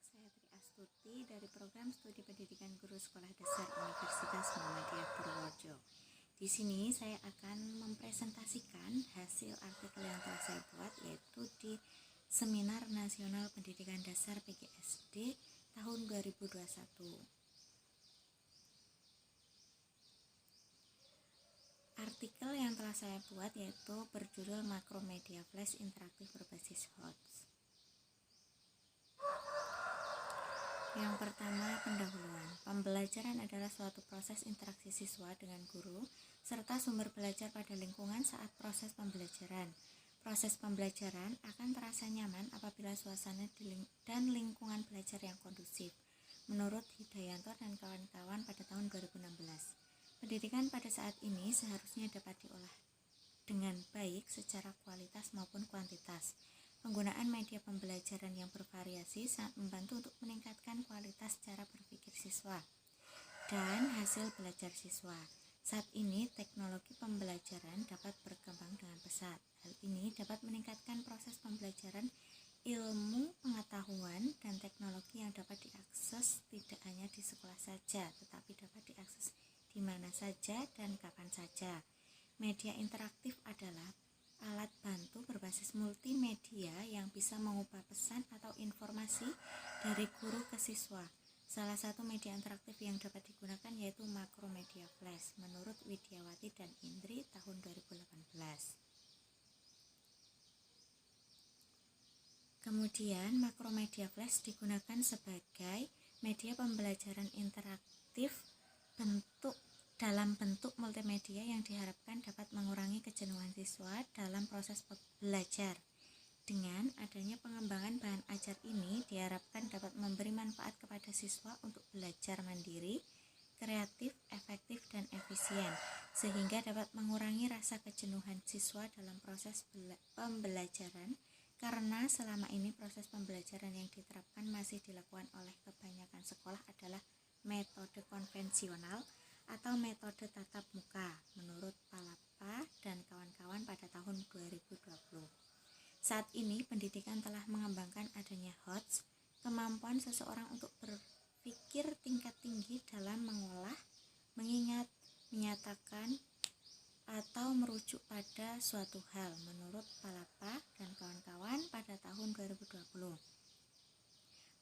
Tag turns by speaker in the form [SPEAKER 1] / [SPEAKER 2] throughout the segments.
[SPEAKER 1] Saya Tri Astuti dari Program Studi Pendidikan Guru Sekolah Dasar Universitas Muhammadiyah Purworejo. Di sini saya akan mempresentasikan hasil artikel yang telah saya buat, yaitu di Seminar Nasional Pendidikan Dasar PGSD tahun 2021. Artikel yang telah saya buat yaitu berjudul Makromedia Flash Interaktif Berbasis HOTS. Yang pertama, pendahuluan. Pembelajaran adalah suatu proses interaksi siswa dengan guru serta sumber belajar pada lingkungan saat proses pembelajaran. Proses pembelajaran akan terasa nyaman apabila suasana dan lingkungan belajar yang kondusif. Menurut Hidayanto dan kawan-kawan pada tahun 2016. Pendidikan pada saat ini seharusnya dapat diolah dengan baik secara kualitas maupun kuantitas. Penggunaan media pembelajaran yang bervariasi sangat membantu untuk meningkatkan kualitas cara berpikir siswa dan hasil belajar siswa. Saat ini, teknologi pembelajaran dapat berkembang dengan pesat. Hal ini dapat meningkatkan proses pembelajaran ilmu, pengetahuan, dan teknologi yang dapat diakses tidak hanya di sekolah saja, tetapi dapat diakses di mana saja dan kapan saja. Media interaktif adalah alat bantu berbasis multimedia yang bisa mengubah pesan atau informasi dari guru ke siswa. Salah satu media interaktif yang dapat digunakan yaitu Makromedia Flash menurut Widyawati dan Indri tahun 2018. Kemudian Makromedia Flash digunakan sebagai media pembelajaran interaktif dalam bentuk multimedia yang diharapkan dapat mengurangi kejenuhan siswa dalam proses belajar. Dengan adanya pengembangan bahan ajar ini diharapkan dapat memberi manfaat kepada siswa untuk belajar mandiri, kreatif, efektif, dan efisien, sehingga dapat mengurangi rasa kejenuhan siswa dalam proses pembelajaran, karena selama ini proses pembelajaran yang diterapkan masih dilakukan oleh kebanyakan sekolah adalah metode konvensional atau metode tatap muka menurut Palapa dan kawan-kawan pada tahun 2020. Saat ini pendidikan telah mengembangkan adanya HOTS, kemampuan seseorang untuk berpikir tingkat tinggi dalam mengolah, mengingat, menyatakan, atau merujuk pada suatu hal menurut Palapa dan kawan-kawan pada tahun 2020.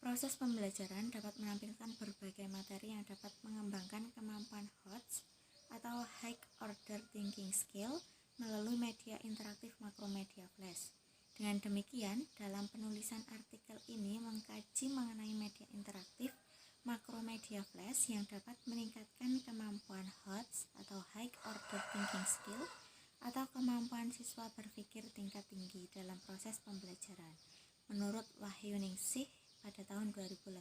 [SPEAKER 1] Proses pembelajaran dapat menampilkan berbagai materi yang dapat mengembangkan kemampuan HOTS atau High Order Thinking Skill melalui media interaktif Makromedia Flash. Dengan demikian, dalam penulisan artikel ini mengkaji mengenai media interaktif Makromedia Flash yang dapat meningkatkan kemampuan HOTS atau High Order Thinking Skill atau kemampuan siswa berpikir tingkat tinggi dalam proses pembelajaran menurut Wahyuningsih pada tahun 2018.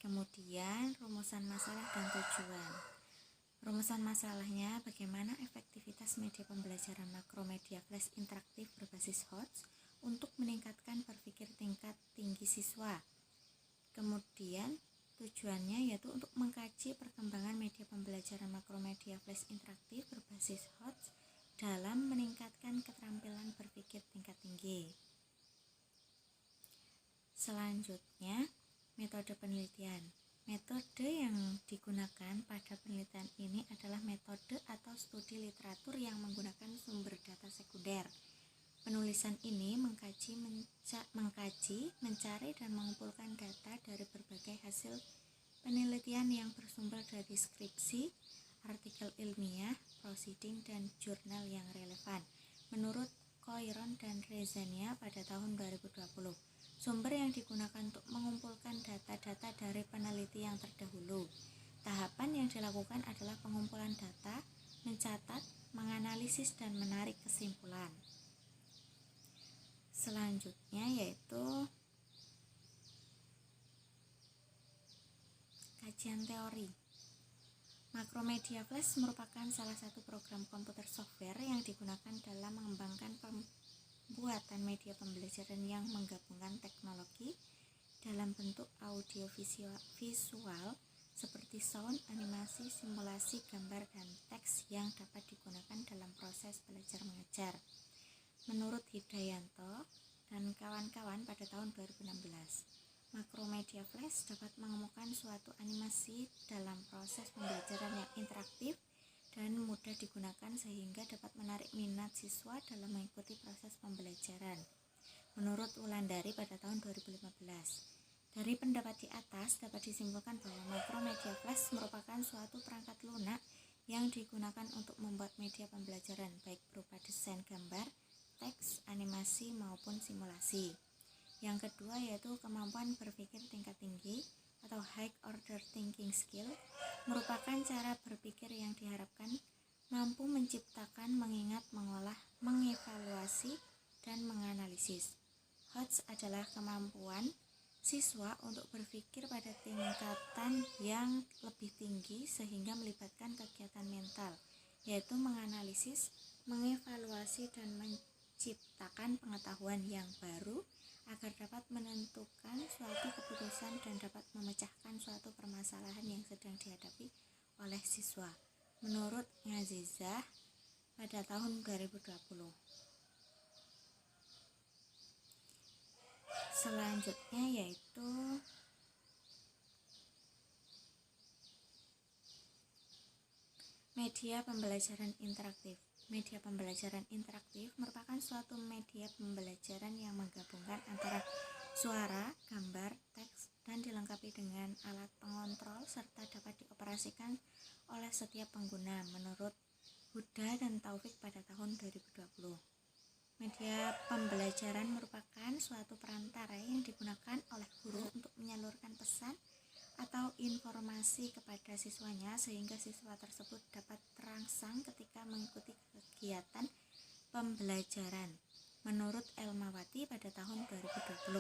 [SPEAKER 1] Kemudian rumusan masalah dan tujuan. Rumusan masalahnya, bagaimana efektivitas media pembelajaran Makromedia Flash interaktif berbasis HOTS untuk meningkatkan berpikir tingkat tinggi siswa. Kemudian tujuannya yaitu untuk mengkaji perkembangan media pembelajaran Makromedia Flash interaktif berbasis HOTS dalam meningkatkan keterampilan berpikir tingkat tinggi. Selanjutnya, metode penelitian. Metode yang digunakan pada penelitian ini adalah metode atau studi literatur yang menggunakan sumber data sekunder. Penulisan ini mengkaji, mencari, dan mengumpulkan data dari berbagai hasil penelitian yang bersumber dari skripsi, artikel ilmiah, proceeding, dan jurnal yang relevan. Menurut Koiron dan Rezania pada tahun 2020. Sumber yang digunakan untuk mengumpulkan data-data dari peneliti yang terdahulu. Tahapan yang dilakukan adalah pengumpulan data, mencatat, menganalisis, dan menarik kesimpulan. Selanjutnya yaitu kajian teori. Makromedia Flash merupakan salah satu program komputer software yang digunakan dalam mengembangkan pembuatan media pembelajaran yang menggabungkan teknologi dalam bentuk audiovisual seperti sound, animasi, simulasi, gambar, dan teks teks yang dapat digunakan dalam proses belajar mengajar. Menurut Hidayanto dan kawan-kawan pada tahun 2016, Makromedia Flash dapat mengemukakan suatu animasi dalam proses pembelajaran yang interaktif dan mudah digunakan sehingga dapat menarik minat siswa dalam mengikuti proses pembelajaran. Menurut Wulandari pada tahun 2015, dari pendapat di atas dapat disimpulkan bahwa Makromedia Flash merupakan suatu perangkat lunak yang digunakan untuk membuat media pembelajaran baik berupa desain gambar, teks, animasi maupun simulasi. Yang kedua yaitu kemampuan berpikir tingkat tinggi atau high order thinking skill, merupakan cara berpikir yang diharapkan mampu menciptakan, mengingat, mengolah, mengevaluasi, dan menganalisis. HOTS adalah kemampuan siswa untuk berpikir pada tingkatan yang lebih tinggi sehingga melibatkan kegiatan mental, yaitu menganalisis, mengevaluasi, dan menciptakan pengetahuan yang baru agar dapat menentukan suatu keputusan dan dapat memecahkan suatu permasalahan yang sedang dihadapi oleh siswa. Menurut Ngazizah pada tahun 2020. Selanjutnya yaitu media pembelajaran interaktif. Media pembelajaran interaktif merupakan suatu media pembelajaran yang menggabungkan antara suara, gambar, teks, dan dilengkapi dengan alat pengontrol serta dapat dioperasikan oleh setiap pengguna menurut Huda dan Taufik pada tahun 2020. Media pembelajaran merupakan suatu perantara yang digunakan oleh guru untuk menyalurkan pesan atau informasi kepada siswanya sehingga siswa tersebut dapat terangsang ketika mengikuti kegiatan pembelajaran. Menurut Elmawati pada tahun 2020.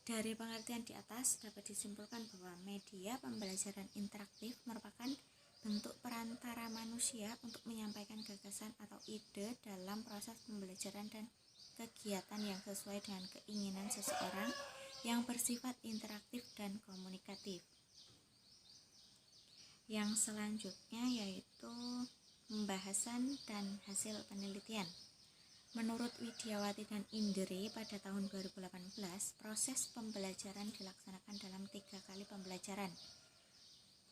[SPEAKER 1] Dari pengertian di atas dapat disimpulkan bahwa media pembelajaran interaktif merupakan bentuk perantara manusia untuk menyampaikan gagasan atau ide dalam proses pembelajaran dan kegiatan yang sesuai dengan keinginan seseorang yang bersifat interaktif dan komunikatif. Yang selanjutnya yaitu pembahasan dan hasil penelitian. Menurut Widiawati dan Indri pada tahun 2018, proses pembelajaran dilaksanakan dalam 3 kali pembelajaran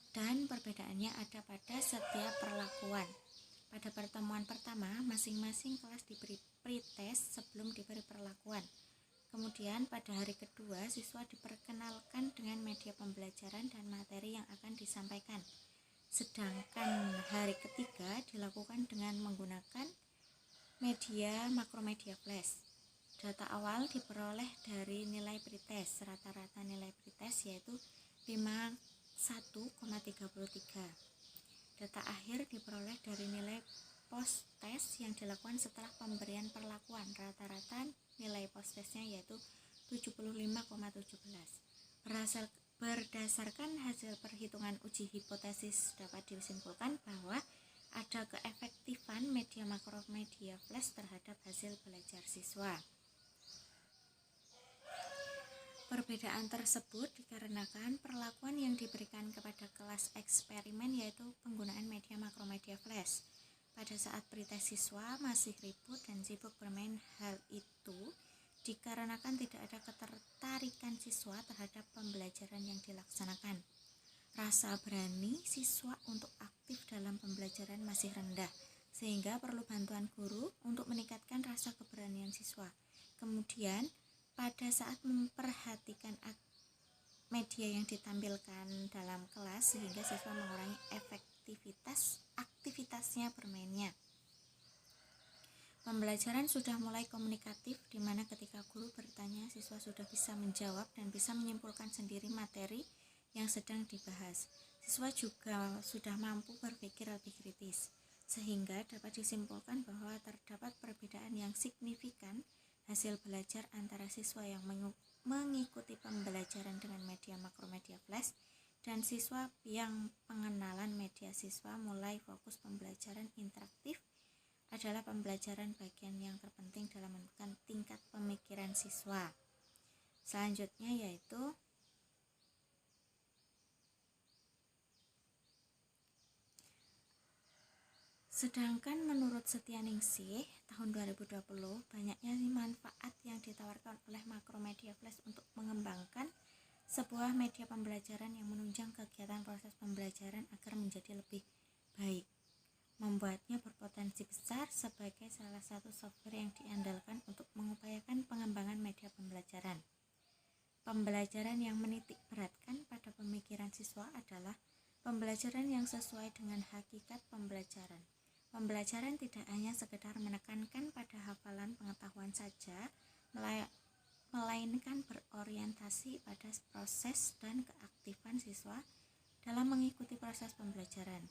[SPEAKER 1] dan perbedaannya ada pada setiap perlakuan. Pada pertemuan pertama, masing-masing kelas diberi pretest sebelum diberi perlakuan. Kemudian pada hari kedua, siswa diperkenalkan dengan media pembelajaran dan materi yang akan disampaikan. Sedangkan hari ketiga dilakukan dengan menggunakan media Makromedia Flash. Data awal diperoleh dari nilai pretest. Rata-rata nilai pretest yaitu 51,33. Data akhir diperoleh dari nilai post test yang dilakukan setelah pemberian perlakuan. Rata-rata nilai post testnya yaitu 75,17. Berdasarkan hasil perhitungan uji hipotesis dapat disimpulkan bahwa ada keefektifan media Makromedia Flash terhadap hasil belajar siswa. Perbedaan tersebut dikarenakan perlakuan yang diberikan kepada kelas eksperimen yaitu penggunaan media Makromedia Flash. Pada saat pretest siswa masih ribut dan sibuk bermain, hal itu dikarenakan tidak ada ketertarikan siswa terhadap pembelajaran yang dilaksanakan. Rasa berani siswa untuk aktif dalam pembelajaran masih rendah, sehingga perlu bantuan guru untuk meningkatkan rasa keberanian siswa. Kemudian, pada saat memperhatikan media yang ditampilkan dalam kelas sehingga siswa mengurangi aktivitasnya bermainnya. Pembelajaran sudah mulai komunikatif, di mana ketika guru bertanya, siswa sudah bisa menjawab dan bisa menyimpulkan sendiri materi yang sedang dibahas. Siswa juga sudah mampu berpikir lebih kritis, sehingga dapat disimpulkan bahwa terdapat perbedaan yang signifikan hasil belajar antara siswa yang mengikuti pembelajaran dengan media Makromedia Flash dan siswa yang pengenalan media. Siswa mulai fokus pembelajaran interaktif adalah pembelajaran bagian yang terpenting dalam menentukan tingkat pemikiran siswa. Selanjutnya yaitu Sedangkan menurut Setyaningsih tahun 2020, banyaknya manfaat yang ditawarkan oleh Makromedia Flash untuk mengembangkan sebuah media pembelajaran yang menunjang kegiatan proses pembelajaran agar menjadi lebih baik, membuatnya berpotensi besar sebagai salah satu software yang diandalkan untuk mengupayakan pengembangan media pembelajaran. Pembelajaran yang menitik beratkan pada pemikiran siswa adalah pembelajaran yang sesuai dengan hakikat pembelajaran. Pembelajaran tidak hanya sekedar menekankan pada hafalan pengetahuan saja, melainkan berorientasi pada proses dan keaktifan siswa dalam mengikuti proses pembelajaran.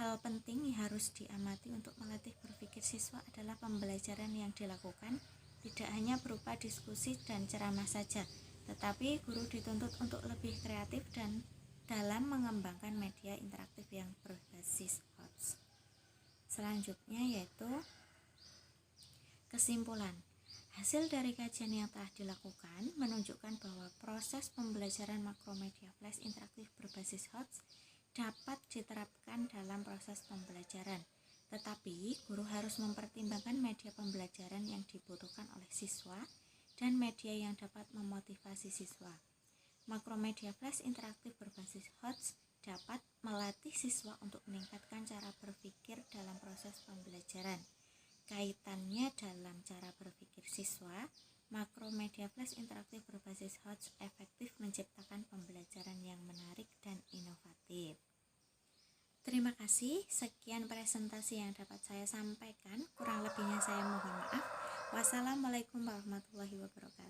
[SPEAKER 1] Hal penting yang harus diamati untuk melatih berpikir siswa adalah pembelajaran yang dilakukan tidak hanya berupa diskusi dan ceramah saja, tetapi guru dituntut untuk lebih kreatif dan dalam mengembangkan media interaktif yang berbasis HOTS. Selanjutnya yaitu kesimpulan. Hasil dari kajian yang telah dilakukan menunjukkan bahwa proses pembelajaran Makromedia Flash interaktif berbasis HOTS dapat diterapkan dalam proses pembelajaran, tetapi guru harus mempertimbangkan media pembelajaran yang dibutuhkan oleh siswa dan media yang dapat memotivasi siswa. Makromedia Flash interaktif berbasis HOTS dapat melatih siswa untuk meningkatkan cara berpikir dalam proses pembelajaran. Kaitannya dalam cara berpikir siswa, Makromedia Flash interaktif berbasis HOTS efektif menciptakan pembelajaran yang menarik dan inovatif. Terima kasih, sekian presentasi yang dapat saya sampaikan. Kurang lebihnya saya mohon maaf. Wassalamualaikum warahmatullahi wabarakatuh.